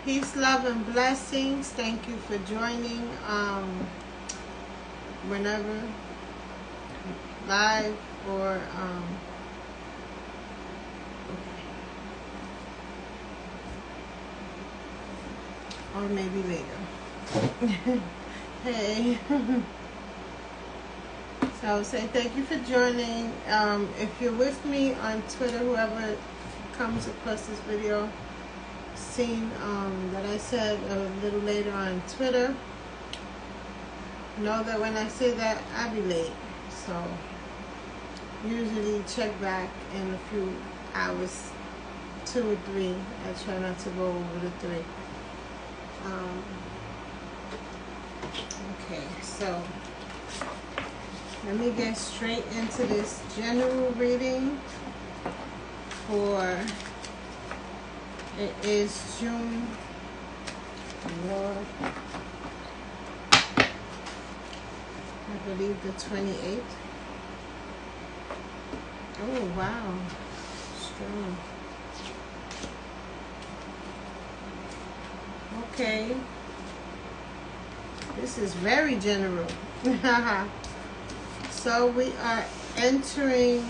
Peace, love, and blessings. Thank you for joining. Whenever live or or maybe later. Hey. So I would say thank you for joining. If you're with me on Twitter, whoever comes across this video, seen that I said a little later on Twitter, know that when I say that, I'll be late. So usually check back in a few hours, 2 or 3. I try not to go over the 3. Okay, so let me get straight into this general reading for, it is June, Lord, I believe the 28th. Oh, wow, strong. Okay, this is very general. So we are entering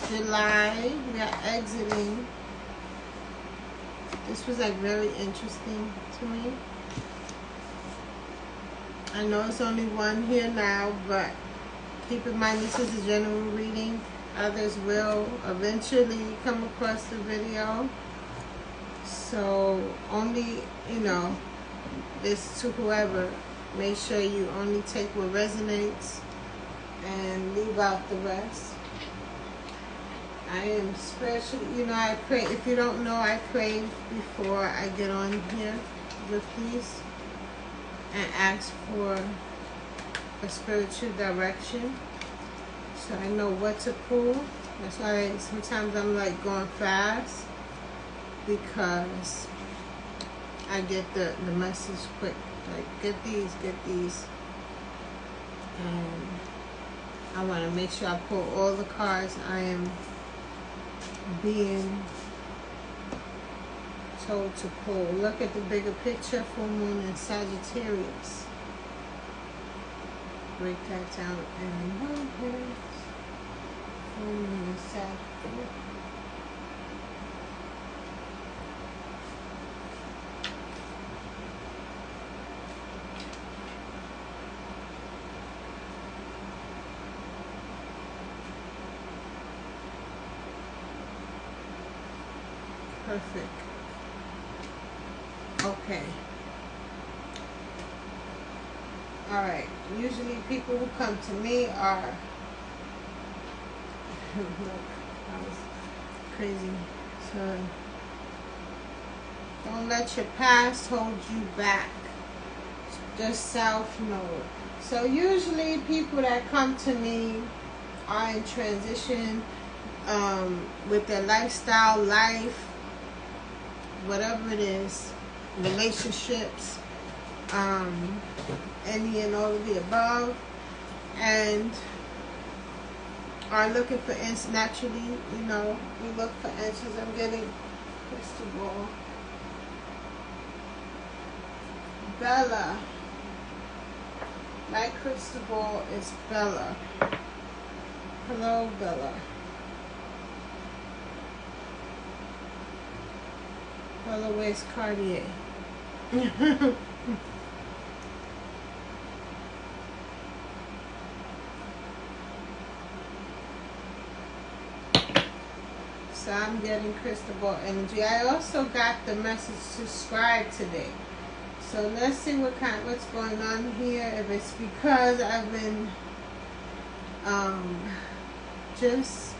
July, we are exiting. This was like very interesting to me. I know it's only one here now, but keep in mind this is a general reading. Others will eventually come across the video. So only, this to whoever, make sure you only take what resonates and leave out the rest. I am spiritually, I pray. If you don't know, I pray before I get on here with these and ask for a spiritual direction, so I know what to pull. That's why sometimes I'm like going fast, because I get the message quick. Like, get these. And I want to make sure I pull all the cards I am being told to pull. Look at the bigger picture. Full moon in Sagittarius. Break that down in 1 minute. Full moon in Sagittarius. Perfect. Okay. Alright. Usually people who come to me are look, that was crazy. So don't let your past hold you back. Just self-know. So usually people that come to me are in transition with their lifestyle, life, whatever it is, relationships, any and all of the above, and are looking for answers. Naturally, we look for answers. I'm getting crystal ball. Bella. My crystal ball is Bella. Hello, Bella. Bella wears Cartier. So I'm getting crystal ball energy. I also got the message subscribe today. So let's see what's going on here. If it's because I've been just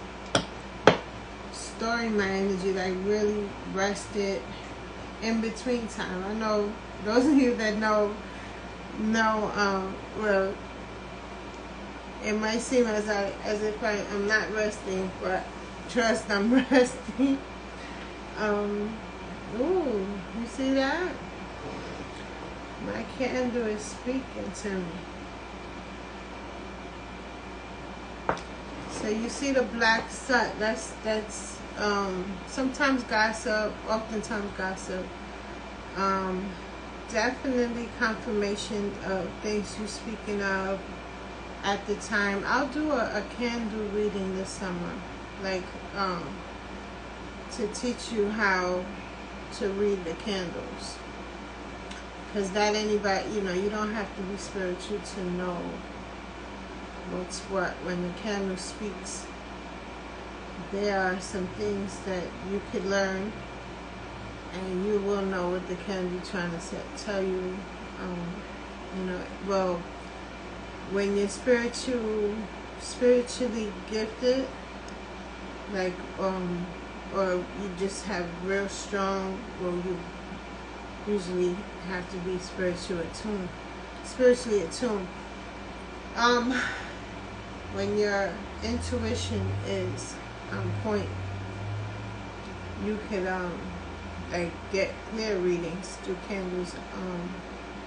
storing my energy, like really rested in between time. I know those of you that know, well, it might seem as if I'm not resting, but trust, I'm resting. Ooh, you see that? My candle is speaking to me. So you see the black sun. That's sometimes gossip, oftentimes gossip. Definitely confirmation of things you're speaking of at the time. I'll do a candle reading this summer, like to teach you how to read the candles, because that anybody, you know, you don't have to be spiritual to know what's what. When the candle speaks, there are some things that you could learn, and you will know what the candle trying to tell you. You know, well, when you're spiritually gifted, like or you just have real strong, well, you usually have to be spiritually attuned. When your intuition is on point, you could like get clear readings through candles.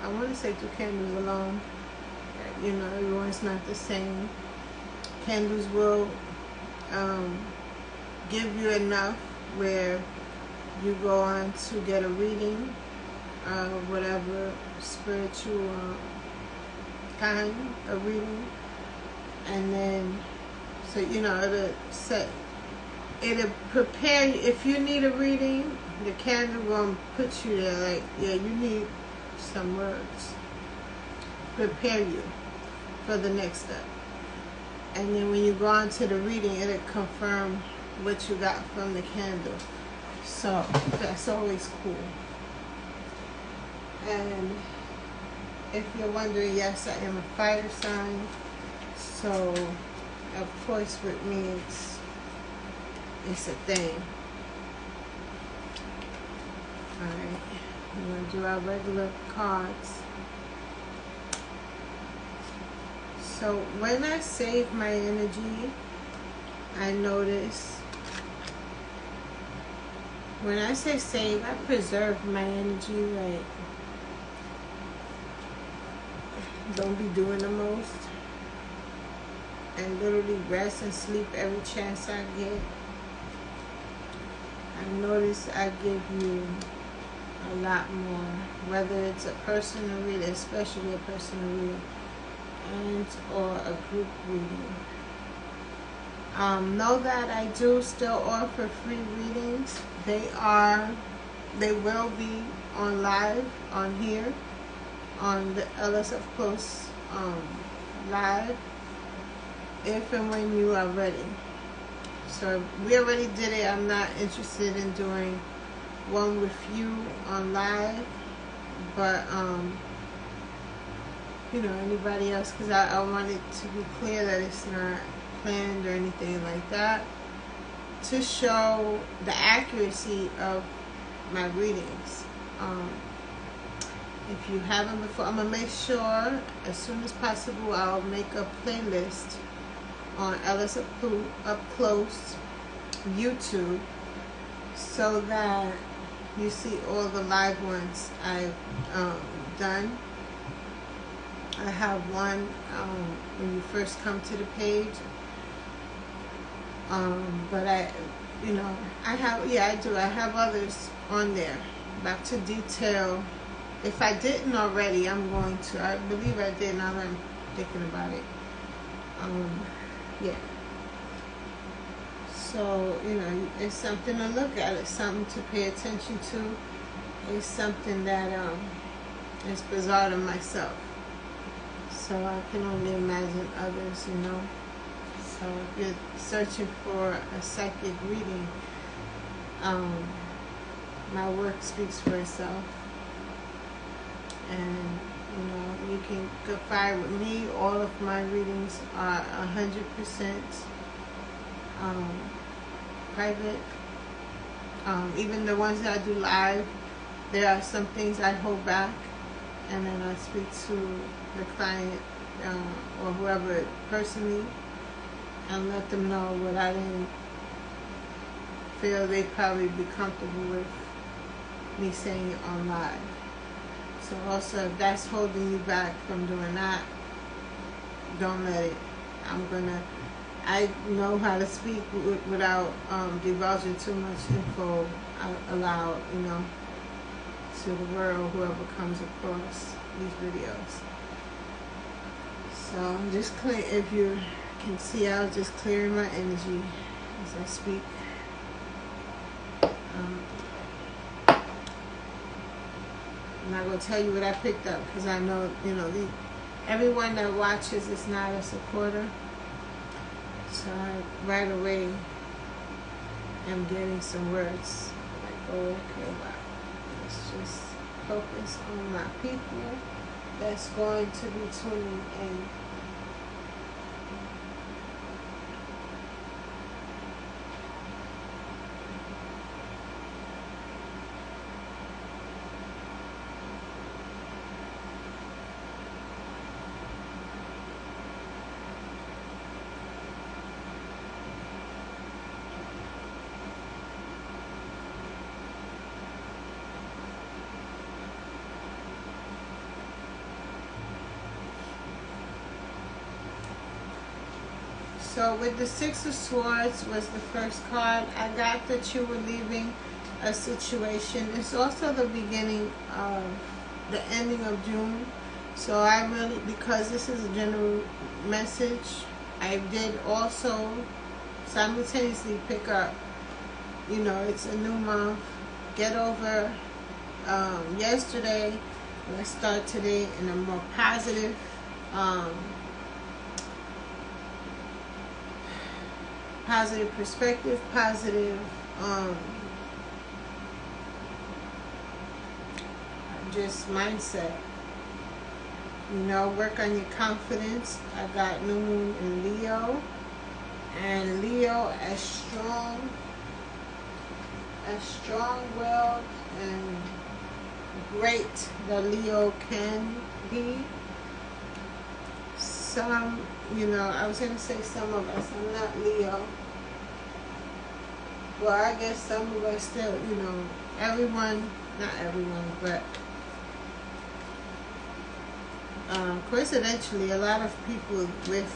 I want to say through candles alone. You know, everyone's not the same. Candles will give you enough where you go on to get a reading of whatever spiritual kind of reading, and then, so you know, it'll prepare you. If you need a reading, the candle will put you there, like, yeah, you need some words, prepare you for the next step. And then when you go on to the reading, it'll confirm what you got from the candle. So that's always cool. And if you're wondering, yes, I am a fire sign. So of course with me it's a thing. Alright, we're going to do our regular cards. So when I save my energy, I notice, when I say save, I preserve my energy, like, don't be doing the most, and literally rest and sleep every chance I get. I notice I give you a lot more, whether it's a personal reading, especially a personal reading, and or a group reading. Know that I do still offer free readings. They will be on live on here on the A.S.A.P live, if and when you are ready. So we already did it. I'm not interested in doing one with you on live, but you know, anybody else, because I want it to be clear that it's not planned or anything like that, to show the accuracy of my readings. If you haven't before, I'm going to make sure as soon as possible I'll make a playlist on A.S.A.P Up Close YouTube, so that you see all the live ones I've done. I have one when you first come to the page, but I have others on there, back to detail. If I didn't already, I'm going to. I believe I did, now that I'm thinking about it. Yeah. So, you know, it's something to look at. It's something to pay attention to. It's something that is bizarre to myself. So I can only imagine others, you know. So if you're searching for a psychic reading, my work speaks for itself. And, you know, you can confide with me. All of my readings are 100% private. Even the ones that I do live, there are some things I hold back, and then I speak to the client or whoever personally and let them know what I didn't feel they'd probably be comfortable with me saying it on live. So also, if that's holding you back from doing that, don't let it. I know how to speak without divulging too much info aloud, you know. to the world, whoever comes across these videos. So I'm just clear. If you can see, I was just clearing my energy as I speak. I'm not going to tell you what I picked up because I know, you know, everyone that watches is not a supporter. So I right away am getting some words like, oh, okay, wow. Let's just focus on my people that's going to be tuning in. So with the Six of Swords was the first card. I got that you were leaving a situation. It's also the beginning of the ending of June. So I really, because this is a general message, I did also simultaneously pick up, you know, it's a new month. Get over yesterday. Let's start today in a more positive positive perspective, positive just mindset. You know, work on your confidence. I got new moon in Leo, and Leo as strong-willed and great that Leo can be. Some, you know, I was going to say some of us, I'm not Leo. Well, I guess some of us still, you know, everyone, not everyone, but coincidentally, a lot of people with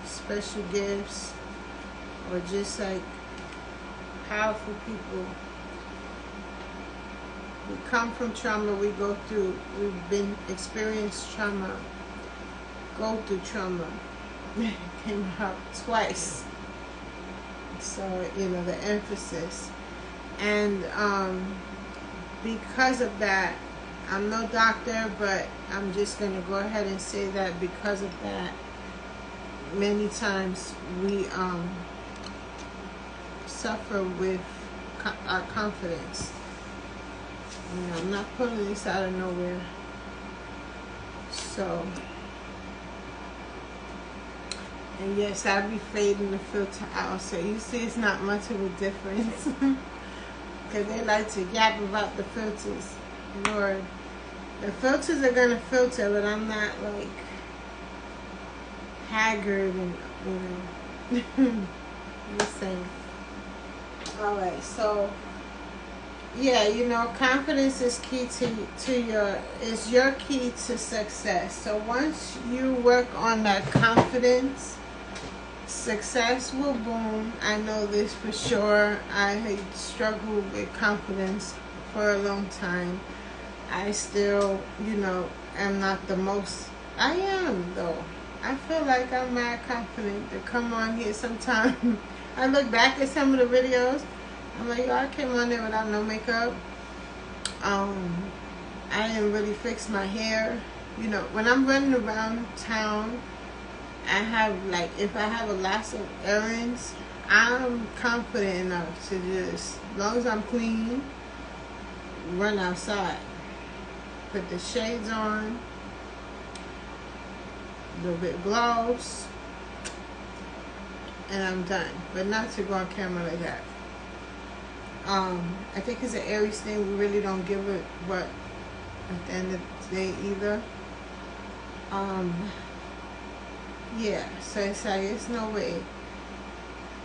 special gifts or just like powerful people, we come from trauma, we go through, we've been experienced trauma, go through trauma. Came out twice. So, you know, the emphasis. And because of that, I'm no doctor, but I'm just going to go ahead and say that because of that, many times we suffer with our confidence. You know, I'm not pulling this out of nowhere. So, and yes, I'll be fading the filter out. So you see it's not much of a difference. Because they like to yap about the filters. Lord. The filters are going to filter, but I'm not like haggard and, you know. Just saying. Alright, so yeah, you know, confidence is key is your key to success. So once you work on that confidence, success will boom. I know this for sure. I had struggled with confidence for a long time. I still, you know, am not the most. I am, though. I feel like I'm mad confident to come on here sometime. I look back at some of the videos. I'm like, yo, I came on there without no makeup. I didn't really fix my hair. You know, when I'm running around town, I have, like, if I have a lot of errands, I'm confident enough to just, as long as I'm clean, run outside. Put the shades on, a little bit of gloves, and I'm done. But not to go on camera like that. I think it's an Aries thing. We really don't give it what at the end of the day either. Yeah, so it's like, it's no way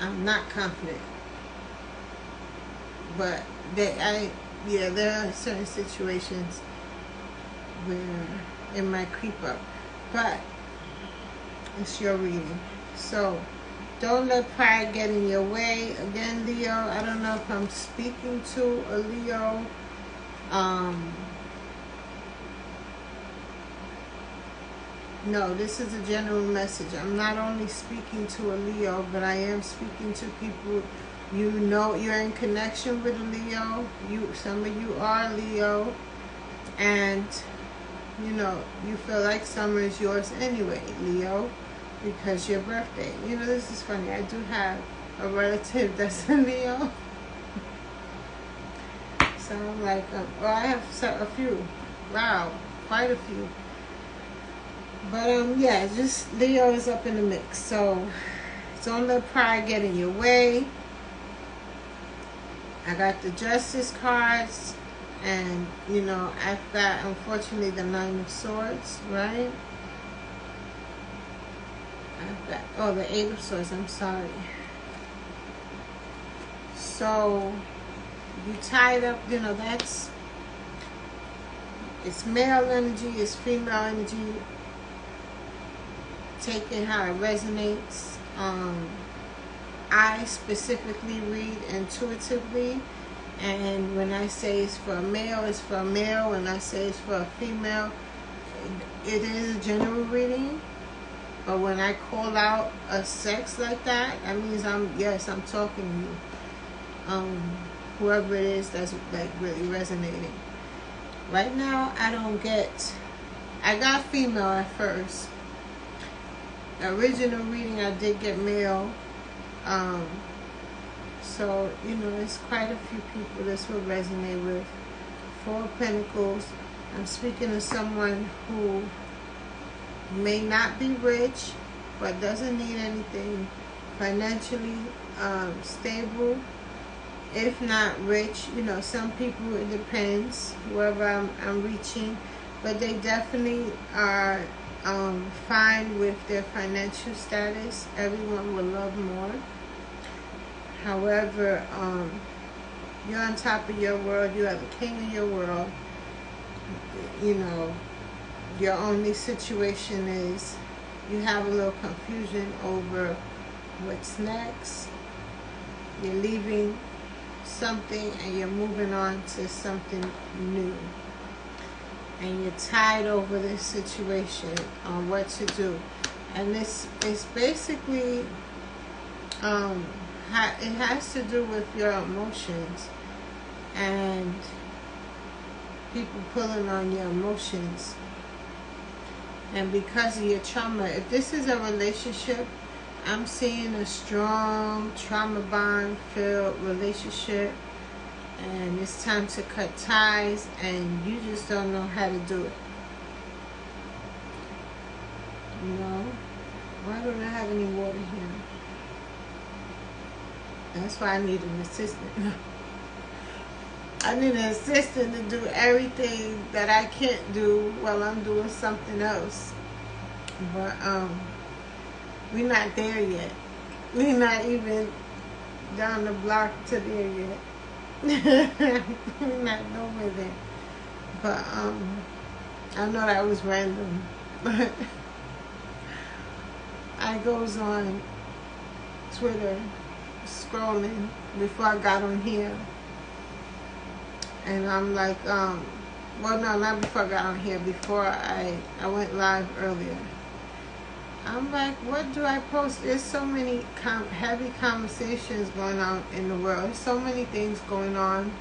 I'm not confident. But there are certain situations where it might creep up. But it's your reading. So don't let pride get in your way. Again, Leo, I don't know if I'm speaking to a Leo. No, this is a general message. I'm not only speaking to a Leo, but I am speaking to people. You know, you're in connection with a Leo. Some of you are Leo, and you know, you feel like summer is yours anyway, Leo, because your birthday. You know, this is funny. I do have a relative that's a Leo. So I'm like, well, I have a few. Wow, quite a few. But yeah, just Leo is up in the mix. So don't let pride get in your way. I got the Justice cards, and you know, I've got, unfortunately, the Nine of Swords, right? I've got, oh, the Eight of Swords, I'm sorry. So you tied up, you know, it's male energy, it's female energy, taking how it resonates. I specifically read intuitively, and when I say it's for a male, it's for a male. When I say it's for a female, it is a general reading. But when I call out a sex like that, that means I'm talking to you. Whoever it is that's like really resonating. Right now, I got female at first. The original reading, I did get male. So, you know, there's quite a few people this will resonate with. Four of Pentacles. I'm speaking to someone who may not be rich, but doesn't need anything. Financially stable, if not rich. You know, some people, it depends, whoever I'm reaching. But they definitely are fine with their financial status. Everyone will love more. However, you're on top of your world. You are the king of your world. You know, your only situation is you have a little confusion over what's next. You're leaving something and you're moving on to something new. And you're tied over this situation on what to do. And it's basically, it has to do with your emotions and people pulling on your emotions. And because of your trauma, if this is a relationship, I'm seeing a strong trauma bond filled relationship. And it's time to cut ties, and you just don't know how to do it. You know? Why don't I have any water here? That's why I need an assistant. I need an assistant to do everything that I can't do while I'm doing something else. But we're not there yet. We're not even down the block to there yet. We're not nowhere there. But I know that was random. But I goes on Twitter scrolling before I got on here. And I'm like, well, no, not before I got on here. Before I went live earlier. I'm like, what do I post? There's so many heavy conversations going on in the world. There's so many things going on.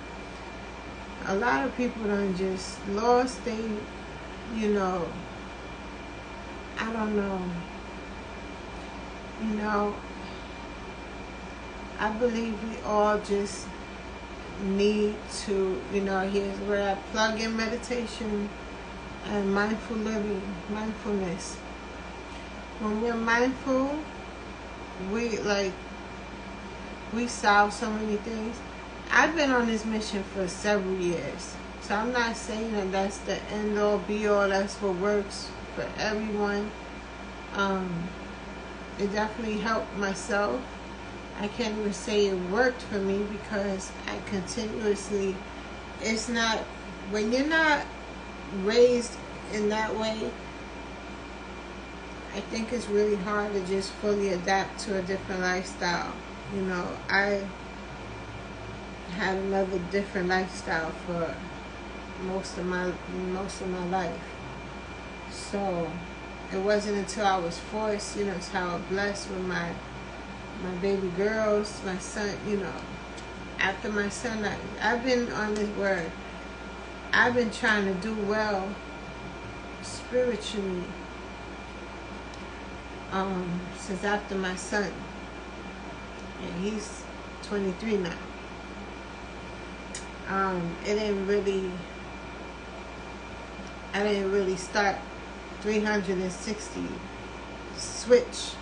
A lot of people done just lost they, you know, I don't know. You know, I believe we all just need to, you know, here's where I plug in meditation and mindful living, mindfulness. When we're mindful, we solve so many things. I've been on this mission for several years. So I'm not saying that that's the end all be all, that's what works for everyone. It definitely helped myself. I can't even say it worked for me because I continuously, it's not, when you're not raised in that way, I think it's really hard to just fully adapt to a different lifestyle. You know, I had another different lifestyle for most of my life. So it wasn't until I was forced, you know, to how blessed with my baby girls, my son, you know. After my son, I've been on this word. I've been trying to do well spiritually since after my son. And he's 23 now. It didn't really, I didn't really start 360 switch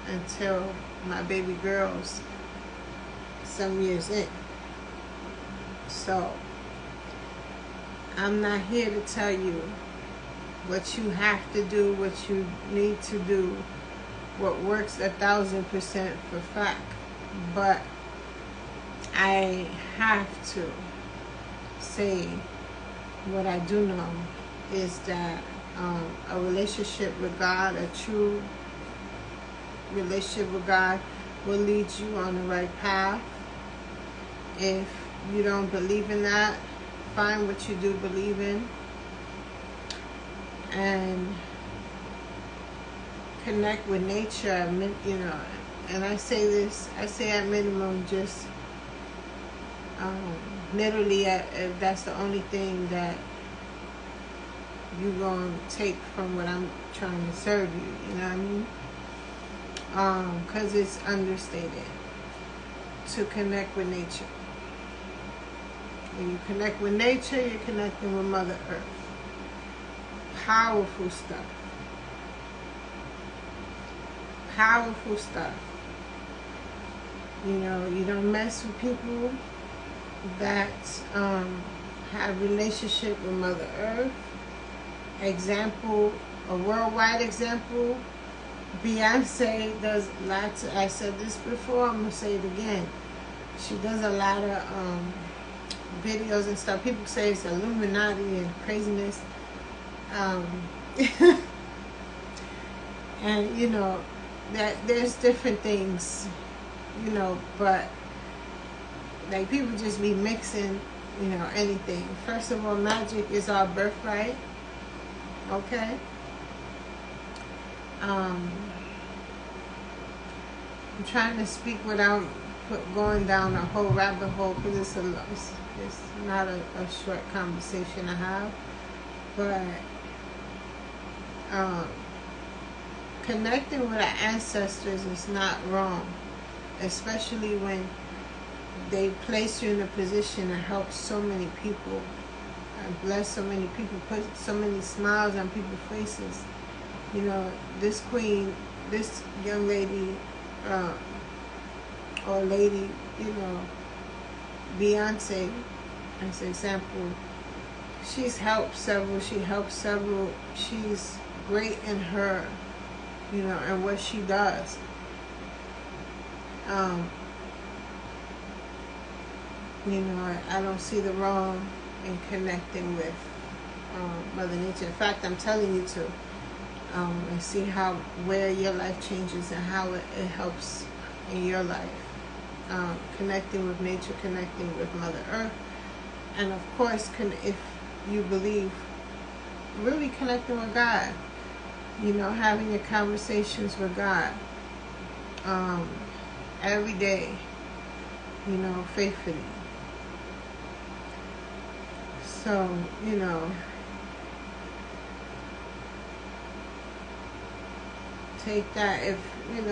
until my baby girls some years in. So I'm not here to tell you what you have to do, what you need to do, what works 1,000% for fact. But I have to say what I do know is that a relationship with God, a true relationship with God, will lead you on the right path. If you don't believe in that, find what you do believe in and connect with nature, you know. And I say this, I say at minimum, just literally, if that's the only thing that you're going to take from what I'm trying to serve you, you know what I mean? Because it's understated to connect with nature. When you connect with nature, you're connecting with Mother Earth. Powerful stuff. Powerful stuff. You know, you don't mess with people that have relationship with Mother Earth. Example, a worldwide example, Beyonce does lots of, I said this before, I'm going to say it again. She does a lot of videos and stuff. People say it's Illuminati and craziness. And, you know, that there's different things, you know, but like people just be mixing, you know, anything. First of all, magic is our birthright. Okay? I'm trying to speak without going down a whole rabbit hole because it's not a short conversation I have. But connecting with our ancestors is not wrong, especially when they place you in a position to help so many people and bless so many people, put so many smiles on people's faces. You know, this queen, this young lady, or lady, you know, Beyonce, as an example, she's helped several, she's great in her, you know, and what she does. You know, I don't see the wrong in connecting with Mother Nature. In fact, I'm telling you to, and see where your life changes and how it helps in your life. Connecting with nature, connecting with Mother Earth, and of course, if you believe, really connecting with God. You know, having your conversations with God every day, you know, faithfully. So, you know, take that if it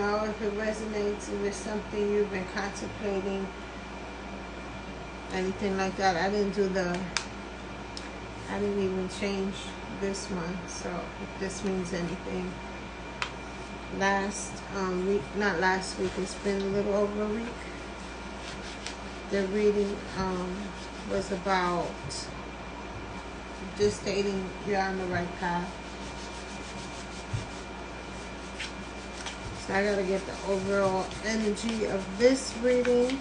resonates, if it's something you've been contemplating, anything like that. I didn't even change this one, so if this means anything. Not last week, it's been a little over a week. The reading was about just stating you're on the right path. So I gotta get the overall energy of this reading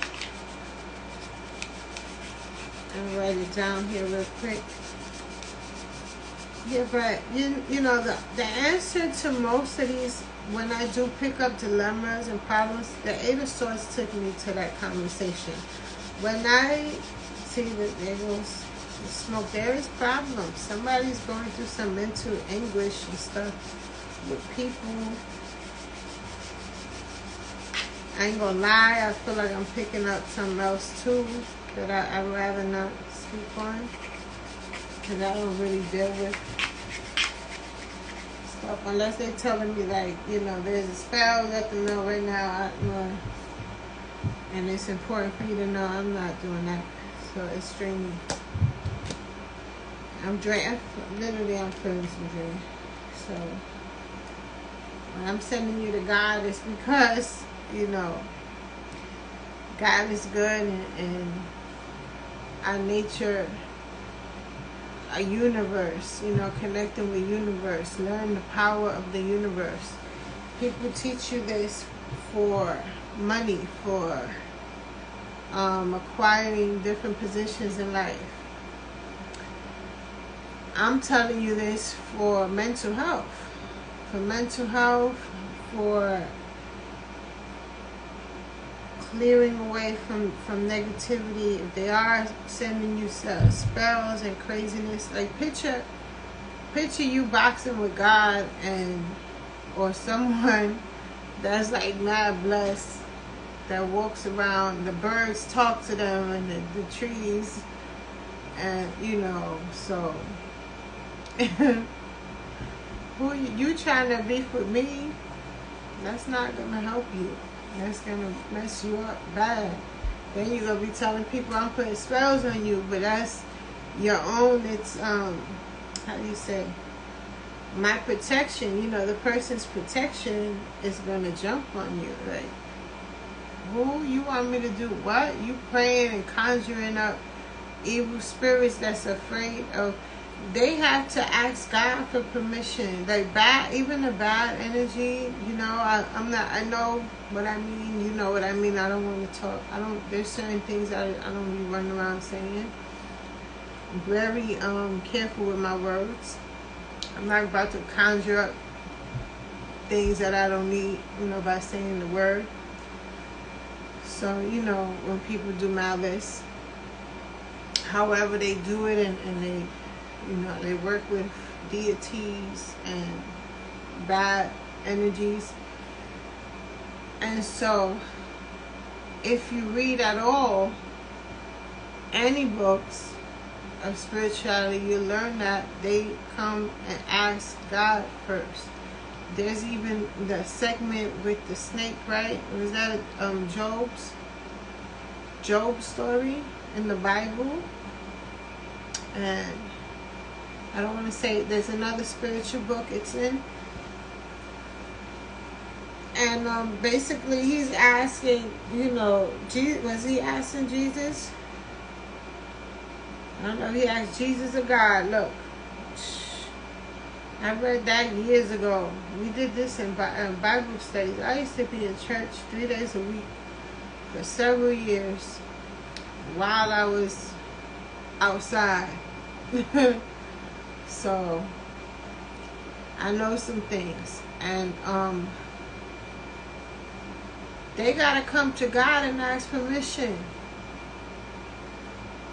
and write it down here real quick. Yeah, but you know the answer to most of these, when I do pick up dilemmas and problems, the Eight of Swords took me to that conversation. When I see that there goes smoke, there is problems. Somebody's going through some mental anguish and stuff. with people. I ain't gonna lie, I feel like I'm picking up something else too that I'd rather not speak on, because I don't really deal with stuff unless they're telling me, like, you know, there's a spell, let them know right now, and it's important for you to know I'm not doing that. So it's draining. I'm drained. Literally, I'm feeling some drain. So when I'm sending you to God, it's because, you know, God is good, and our nature, a universe, you know, connecting with universe, learn the power of the universe. People teach you this for money, for acquiring different positions in life. I'm telling you this for mental health. For mental health, for clearing away from negativity. If they are sending you spells and craziness, like picture you boxing with God, and or someone that's like mad blessed, that walks around, the birds talk to them, and the trees, and you know, so who you trying to beef with me? That's not gonna help you. That's gonna mess you up bad. Then you're gonna be telling people I'm putting spells on you, but that's your own. It's how do you say? My protection. You know, the person's protection is gonna jump on you. Like, who you want me to do what? You praying and conjuring up evil spirits that's afraid of. They have to ask God for permission. Like bad, even the bad energy, you know, I'm not, I know what I mean, you know what I mean. I don't want to talk. There's certain things I don't be running around saying. I'm very careful with my words. I'm not about to conjure up things that I don't need, you know, by saying the word. So, you know, when people do malice, however they do it, and they, you know, they work with deities and bad energies. And so, if you read at all any books of spirituality, you learn that they come and ask God first. There's even the segment with the snake, right? Was that Job's story in the Bible? And I don't want to say, there's another spiritual book it's in. And basically he's asking, you know, was he asking Jesus? I don't know if he asked Jesus or God. Look, I read that years ago. We did this in Bible studies. I used to be in church 3 days a week for several years while I was outside. So I know some things, and they gotta come to God and ask permission.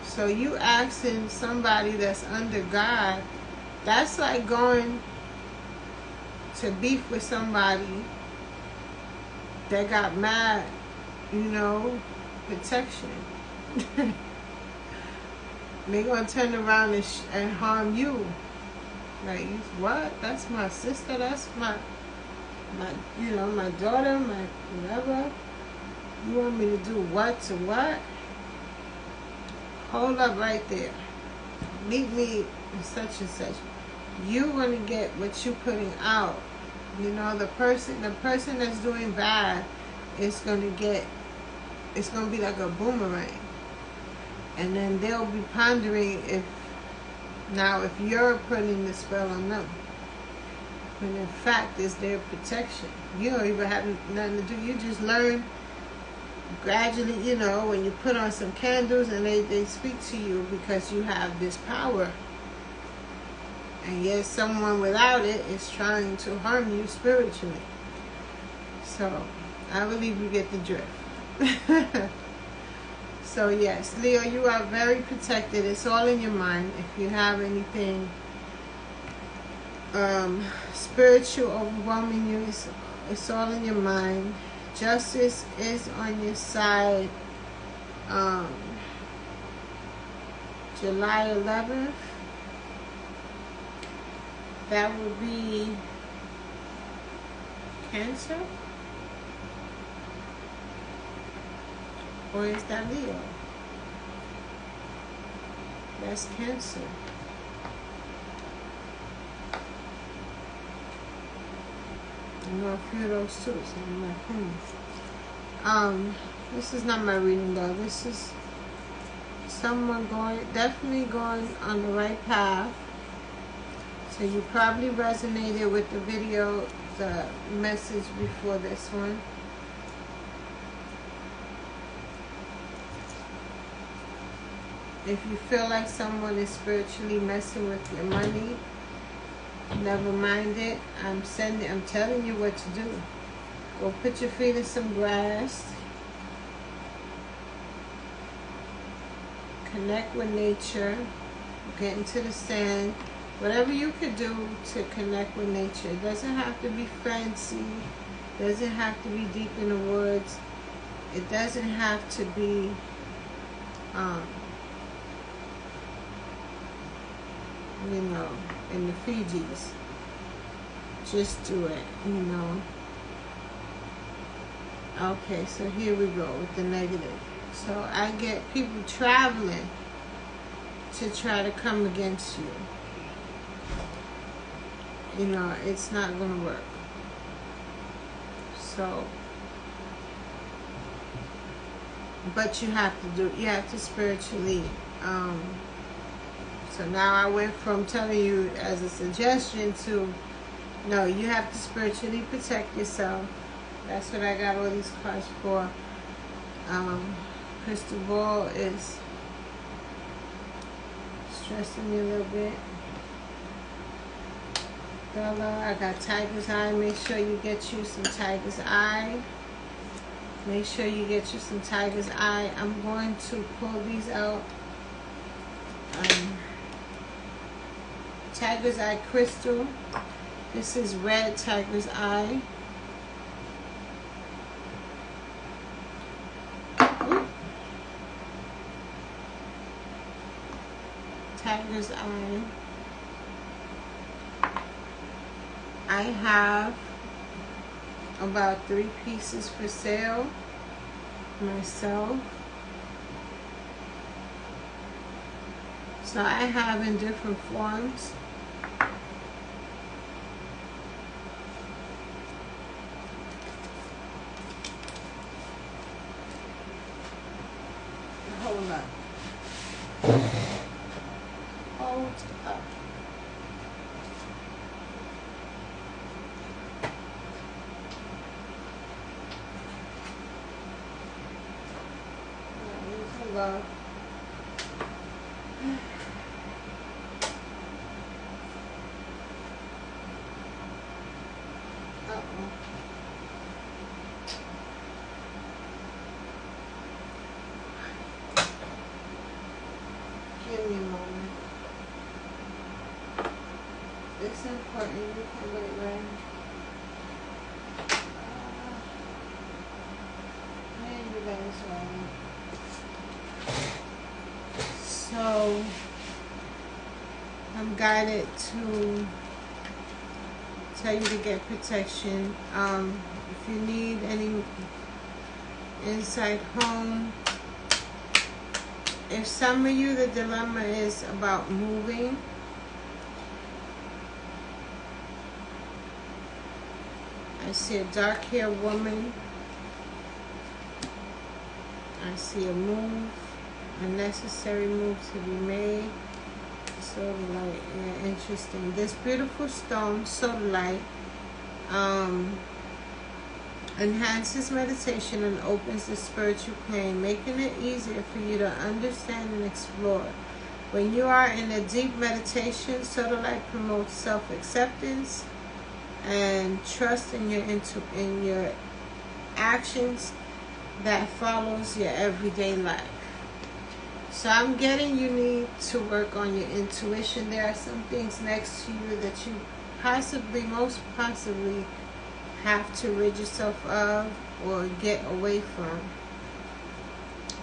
So you asking somebody that's under God, that's like going to beef with somebody that got mad, you know, protection. They're gonna turn around and harm you. Like, what? That's my sister. That's my, you know, my daughter, my whatever. You want me to do what to what? Hold up right there. Meet me in such and such. You're gonna get what you're putting out. You know, the person that's doing bad is gonna get. It's gonna be like a boomerang. And then they'll be pondering if you're putting the spell on them. When in fact it's their protection. You don't even have nothing to do. You just learn gradually, you know, when you put on some candles and they speak to you because you have this power. And yet someone without it is trying to harm you spiritually. So I believe you get the drift. So yes, Leo, you are very protected. It's all in your mind. If you have anything spiritual overwhelming you. It's all in your mind. Justice is on your side. July 11th. That would be Cancer? Or is that Leo? That's Cancer. I know a few of those too, so I'm like, this is not my reading though. This is someone definitely going on the right path. So you probably resonated with the video, the message before this one. If you feel like someone is spiritually messing with your money, never mind it. I'm telling you what to do. Go put your feet in some grass. Connect with nature. Get into the sand. Whatever you could do to connect with nature. It doesn't have to be fancy. It doesn't have to be deep in the woods. It doesn't have to be you know, in the Fijis. Just do it, you know. Okay, so here we go with the negative. So I get people traveling to try to come against you. You know, it's not going to work. So, but you have to spiritually, so now I went from telling you as a suggestion to, no, you have to spiritually protect yourself. That's what I got all these cards for. Crystal ball is stressing me a little bit. Bella, I got tiger's eye. Make sure you get you some tiger's eye. Make sure you get you some tiger's eye. I'm going to pull these out. Tiger's eye crystal. This is red tiger's eye. Tiger's eye. I have about 3 pieces for sale myself. So I have in different forms. Hold up. Hold up. Love. Give me a moment. It's important you can get it right. Man, you guys right. So I'm guided to tell you to get protection. If you need any inside home, if some of you the dilemma is about moving, I see a dark haired woman. I see a move, a necessary move to be made. Sodalite, yeah, interesting. This beautiful stone, Sodalite, enhances meditation and opens the spiritual plane, making it easier for you to understand and explore. When you are in a deep meditation, Sodalite promotes self-acceptance and trust in your actions that follows your everyday life. So I'm getting you need to work on your intuition. There are some things next to you that you possibly, most possibly, have to rid yourself of or get away from.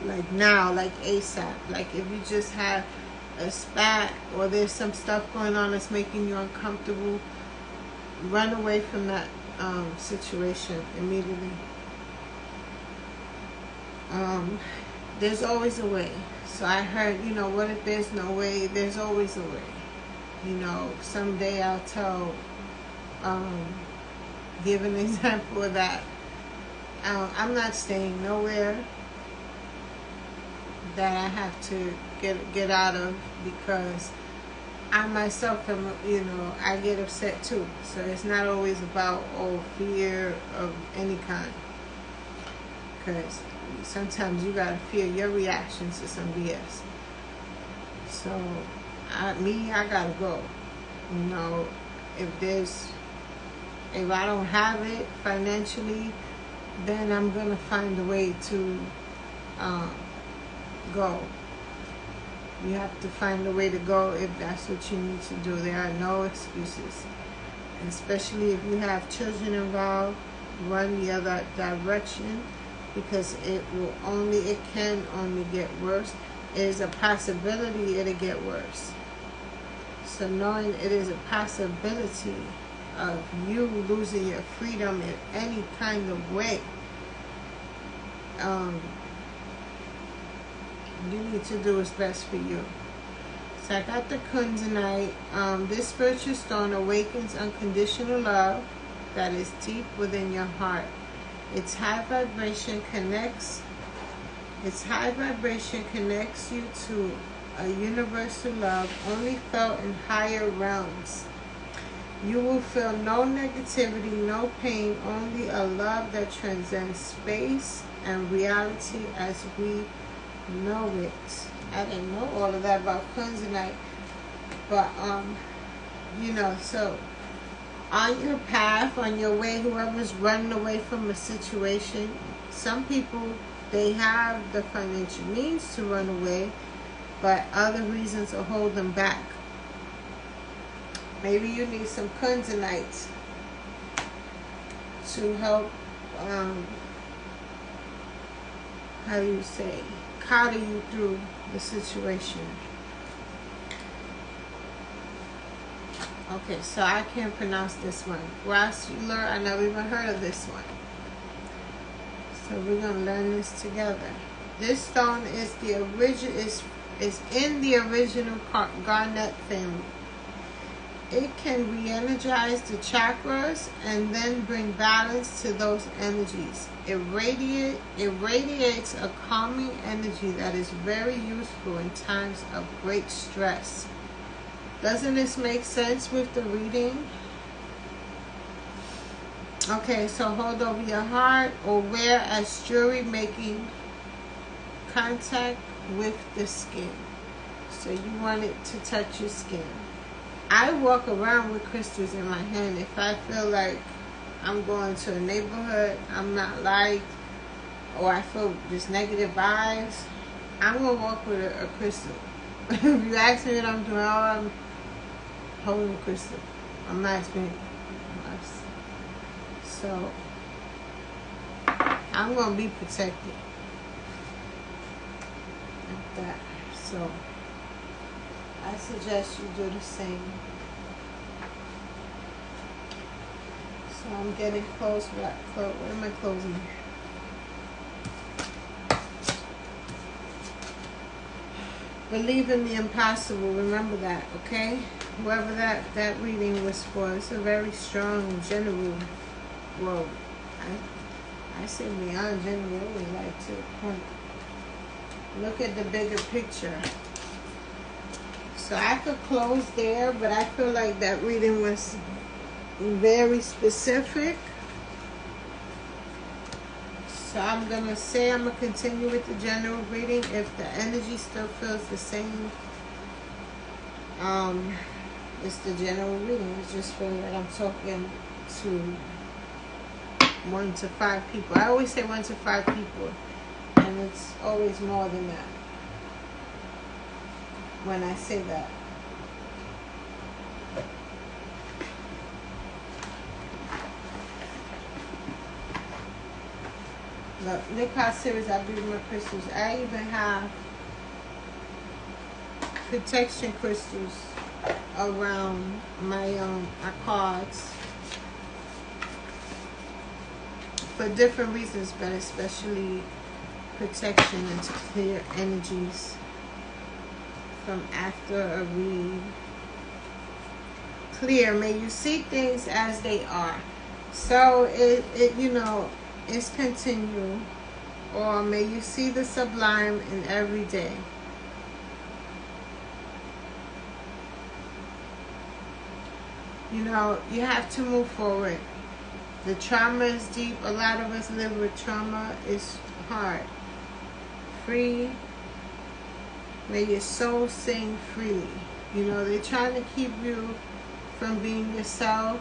Like now, like A.S.A.P. Like if you just have a spat or there's some stuff going on that's making you uncomfortable, run away from that situation immediately. There's always a way. So I heard, you know, what if there's no way? There's always a way. You know, someday I'll tell, give an example of that. I'm not staying nowhere that I have to get out of, because I myself am, you know, I get upset too. So it's not always about, oh, fear of any kind. Because sometimes you gotta fear your reactions to some BS. So, I gotta go. You know, if I don't have it financially, then I'm gonna find a way to go. You have to find a way to go if that's what you need to do. There are no excuses. And especially if you have children involved, run the other direction, because it can only get worse. It is a possibility it'll get worse. So knowing it is a possibility of you losing your freedom in any kind of way, you need to do what's best for you. So I got the Kunzite. This spiritual stone awakens unconditional love that is deep within your heart. Its high vibration connects you to a universal love only felt in higher realms. You will feel no negativity, no pain, only a love that transcends space and reality as we know it. I didn't know all of that about Kunzite, but you know, so on your path, on your way, whoever's running away from a situation, some people, they have the financial means to run away, but other reasons will hold them back. Maybe you need some Kunzite to help, how do you say, coddle you through the situation. Okay, so I can't pronounce this one. Grossular, I never even heard of this one. So we're gonna learn this together. This stone is is in the original garnet family. It can re-energize the chakras and then bring balance to those energies. It radiates a calming energy that is very useful in times of great stress. Doesn't this make sense with the reading? Okay, so hold over your heart or wear as jewelry, making contact with the skin. So you want it to touch your skin. I walk around with crystals in my hand. If I feel like I'm going to a neighborhood I'm not liked, or I feel just negative vibes, I'm going to walk with a crystal. If you ask me what I'm doing, I'm holding a crystal. I'm not explaining. So, I'm going to be protected. Like that. So, I suggest you do the same. So I'm getting close. What am I closing? Believe in the impossible. Remember that, okay? Whoever that reading was for, it's a very strong general. Well, I say beyond general, always like to point. Look at the bigger picture. So I could close there, but I feel like that reading was very specific. So I'm going to continue with the general reading. If the energy still feels the same, it's the general reading. It's just feeling like I'm talking to 1 to 5 people. I always say 1 to 5 people, and it's always more than that when I say that. look how serious I be with my crystals. I even have protection crystals around my cards for different reasons, but especially protection and to clear energies from after a read. Clear, may you see things as they are. So it you know, it's continual. Or may you see the sublime in every day. You know, you have to move forward. The trauma is deep. A lot of us live with trauma. It's hard. Free. May your soul sing freely. You know, they're trying to keep you from being yourself.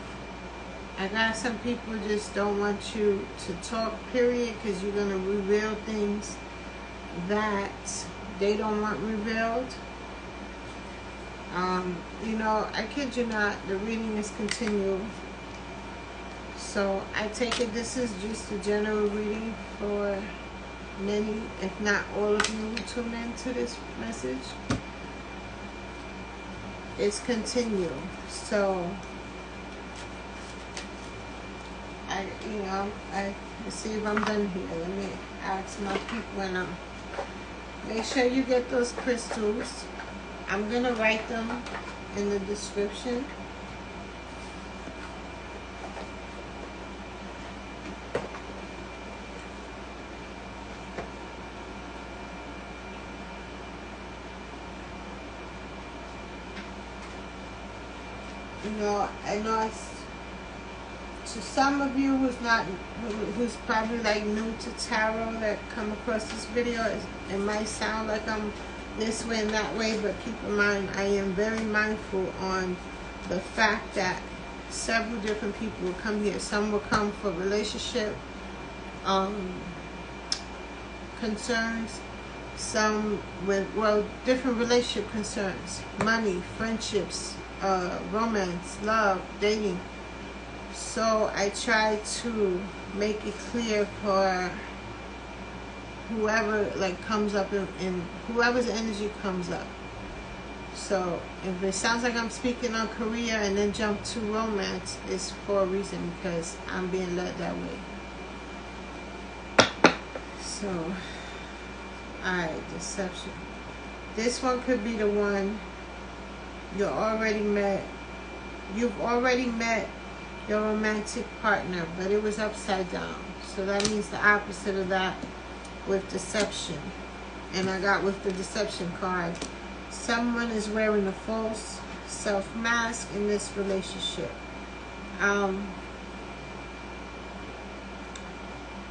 I got some people just don't want you to talk, period, because you're going to reveal things that they don't want revealed. You know, I kid you not, the reading is continual. So I take it this is just a general reading for many, if not all of you who tune into this message. It's continual. So let's see if I'm done here. Let me ask my people and make sure you get those crystals. I'm gonna write them in the description. You know, I know it's, to some of you who's probably like new to tarot that come across this video, it might sound like I'm this way and that way, but keep in mind I am very mindful on the fact that several different people will come here. Some will come for relationship concerns, some with, well, different relationship concerns, money, friendships, romance, love, dating. So I try to make it clear for whoever like comes up in whoever's energy comes up. So if it sounds like I'm speaking on career and then jump to romance, it's for a reason, because I'm being led that way. So, alright, deception. This one could be the one you've already met your romantic partner, but it was upside down. So that means the opposite of that with deception. And I got with the deception card, someone is wearing a false self mask in this relationship.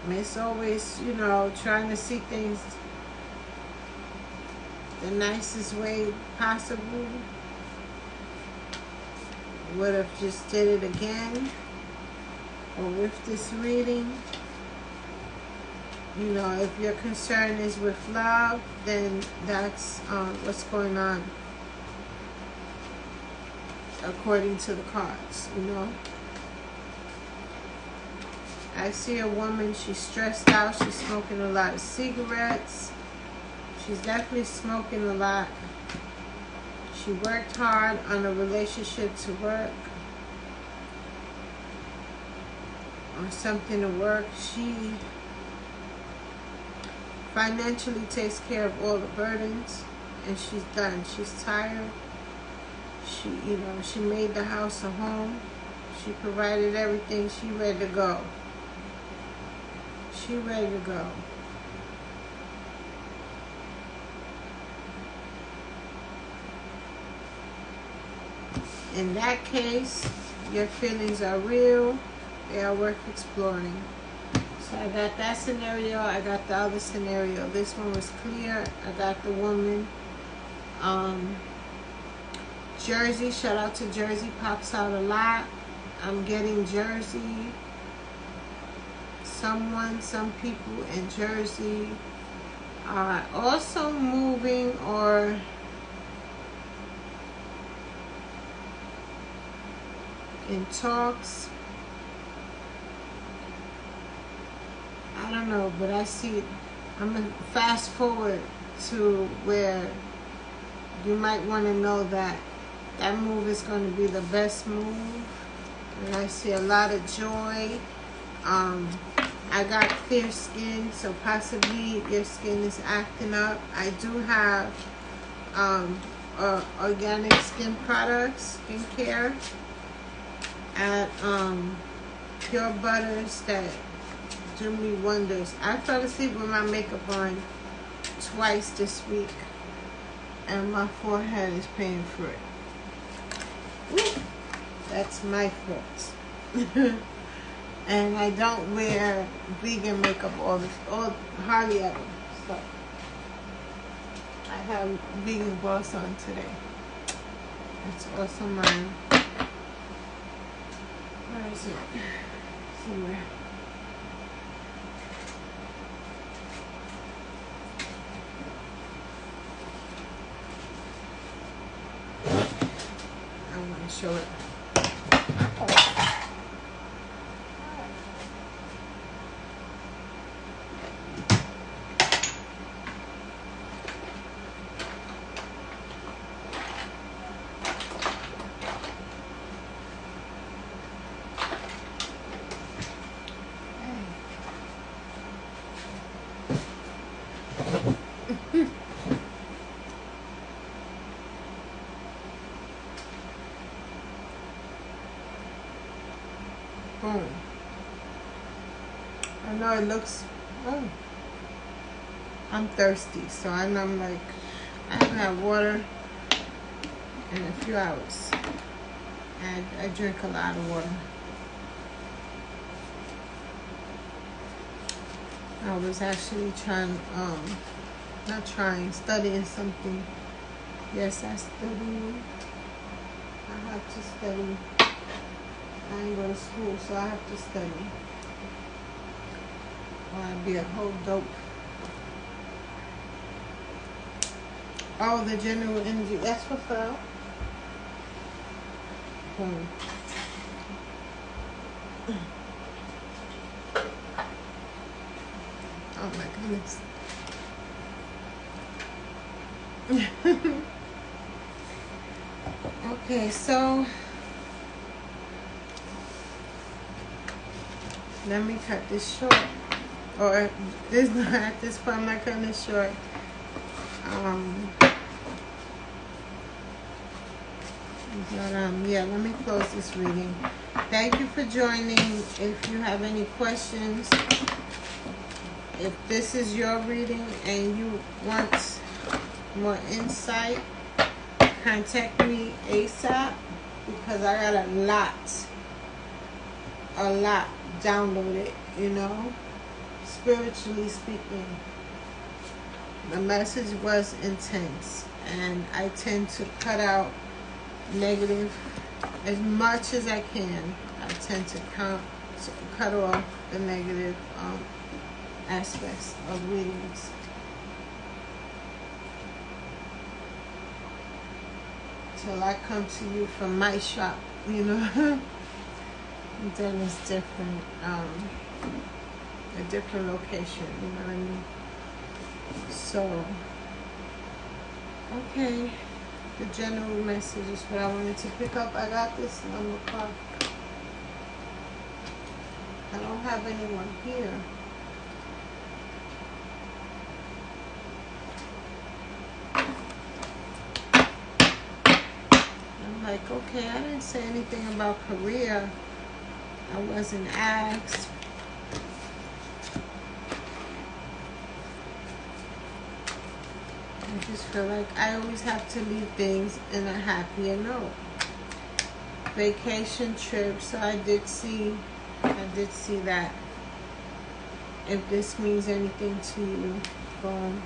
It's always, you know, trying to see things the nicest way possible. Would have just did it again. Or with this reading, you know, if your concern is with love, then that's what's going on according to the cards, you know. I see a woman, she's stressed out, she's smoking a lot of cigarettes. She's definitely smoking a lot. She worked hard on a relationship to work, on something to work. She financially takes care of all the burdens, and she's done. She's tired. She, you know, she made the house a home. She provided everything. She ready to go. She ready to go. In that case, your feelings are real. They are worth exploring. So I got that scenario. I got the other scenario. This one was clear. I got the woman. Jersey. Shout out to Jersey. Pops out a lot. I'm getting Jersey. Some people in Jersey are also moving or in talks. I don't know, but I see, I'm going to fast forward to where you might want to know that that move is going to be the best move. And I see a lot of joy. I got clear skin, so possibly your skin is acting up. I do have organic skin products, skincare at Pure Butters that do me wonders. I fell asleep with my makeup on twice this week, and my forehead is paying for it. Woo. That's my fault. And I don't wear vegan makeup hardly ever. So I have vegan gloss on today. It's also mine. Where is it? Somewhere. I'm going to show it. Boom. I know it looks, oh, I'm thirsty, so I know I'm like, I haven't had water in a few hours. And I drink a lot of water. I was actually studying something. Yes, I study. I have to study. I ain't go to school, so I have to study. Or I'd be a whole dope. Oh, the general energy. That's what fell. Boom. Oh my goodness. Okay, so let me cut this short. Or this not at this point, I'm not cutting this short. Yeah, let me close this reading. Thank you for joining. If you have any questions, if this is your reading and you want more insight, contact me ASAP, because I got a lot downloaded, you know, spiritually speaking. The message was intense, and I tend to cut out negative as much as I can. I tend to cut off the negative aspects of readings. Till I come to you from my shop, you know. Then it's different, a different location, you know what I mean? So, okay, the general message is what I wanted to pick up. I got this number card. I don't have anyone here. I'm like, okay, I didn't say anything about career. I wasn't asked. I just feel like I always have to leave things in a happier note. Vacation trip, so I did see that. If this means anything to you, boom.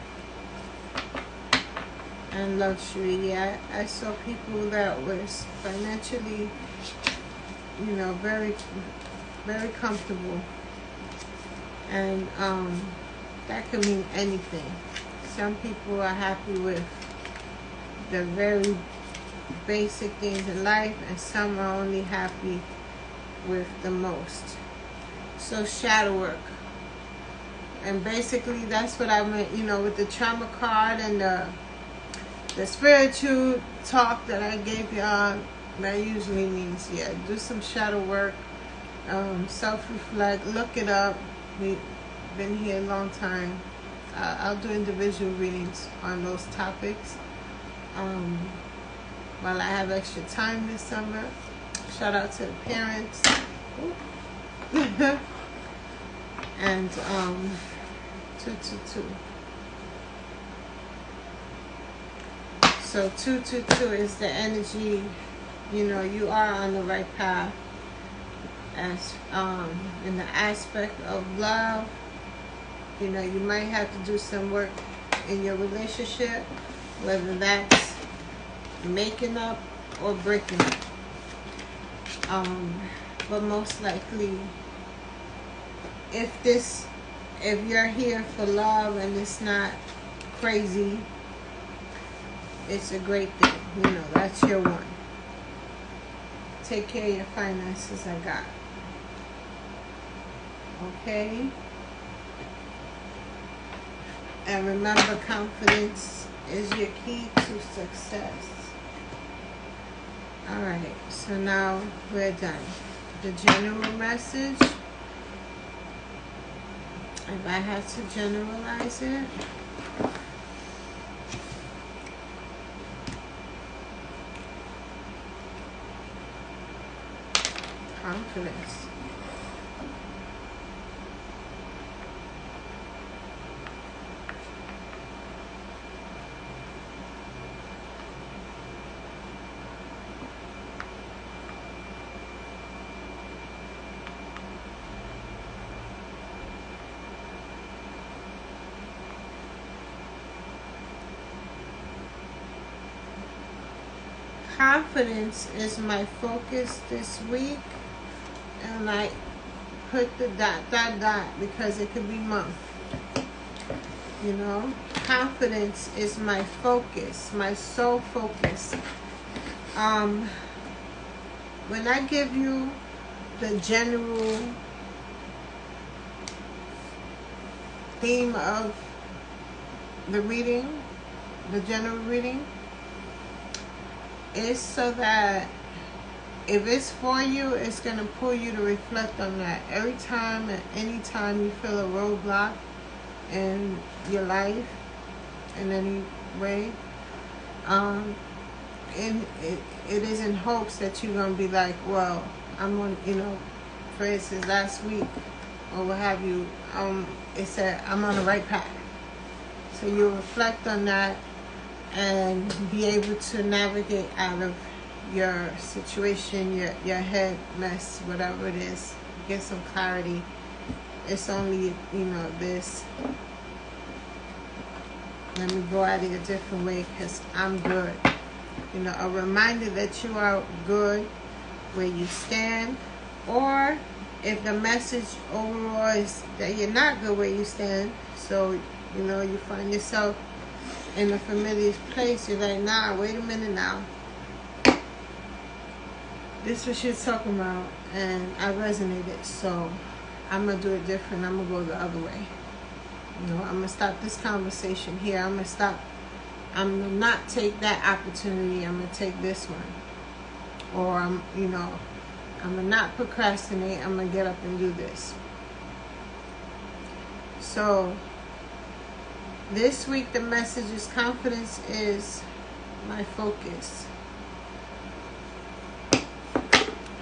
And luxury, yeah, I saw people that were financially, you know, very, very comfortable, and that could mean anything. Some people are happy with the very basic things in life, and some are only happy with the most. So shadow work. And basically that's what I meant, you know, with the trauma card and the spiritual talk that I gave y'all. That usually means, yeah, do some shadow work, self-reflect, look it up. We've been here a long time. I'll do individual readings on those topics while I have extra time this summer. Shout out to the parents. And 222. So 222 is the energy, you know, you are on the right path as in the aspect of love. You know, you might have to do some work in your relationship, whether that's making up or breaking up. But most likely, if you're here for love and it's not crazy, it's a great thing. You know, that's your one. Take care of your finances, I got. Okay? And remember, confidence is your key to success. Alright, so now we're done. The general message, if I had to generalize it, confidence. Confidence is my focus this week, and I put the ... because it could be month. You know, confidence is my focus, my sole focus. When I give you the general theme of the reading, the general reading, is so that if it's for you, it's going to pull you to reflect on that. Every time and any time you feel a roadblock in your life, in any way, it is in hopes that you're going to be like, well, I'm on, you know, for instance, last week, or what have you, it said, I'm on the right path. So you'll reflect on that and be able to navigate out of your situation, your head mess, whatever it is. Get some clarity. It's only, you know, this. Let me go at it a different way, because I'm good. You know, a reminder that you are good where you stand. Or if the message overall is that you're not good where you stand, so, you know, you find yourself in a familiar place, you're like, nah, wait a minute now. This is what you're talking about, and I resonated, so I'm going to do it different. I'm going to go the other way. You know, I'm going to stop this conversation here. I'm going to not take that opportunity. I'm going to take this one. Or, I'm going to not procrastinate. I'm going to get up and do this. So, this week the message is confidence is my focus.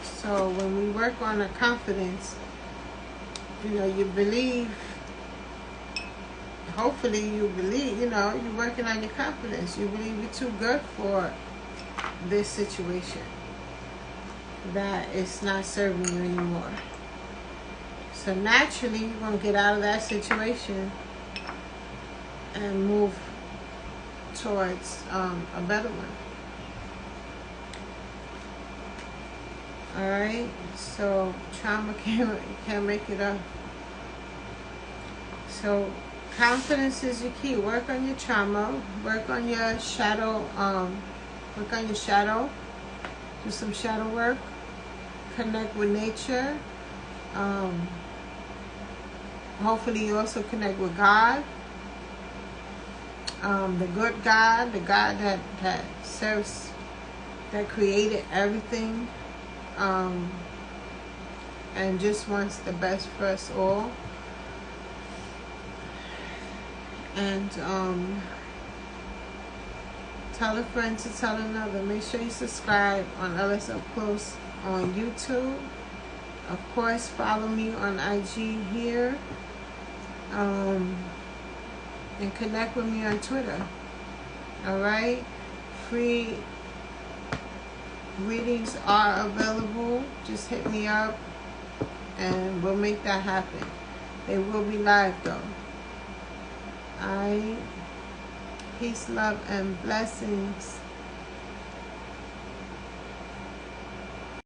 So when we work on a confidence, you know, you believe, hopefully you believe, you know, you're working on your confidence. You believe you're too good for this situation, that it's not serving you anymore. So naturally you're going to get out of that situation and move towards a better one. Alright, so trauma can't make it up. So confidence is your key. Work on your trauma, work on your shadow, do some shadow work, connect with nature, hopefully you also connect with God, the good God, the God that serves, that created everything, and just wants the best for us all. And tell a friend to tell another. Make sure you subscribe on A.S.A.P Close on YouTube. Of course, follow me on IG here. And connect with me on Twitter. Alright? Free readings are available. Just hit me up and we'll make that happen. They will be live though. Alright? Peace, love, and blessings.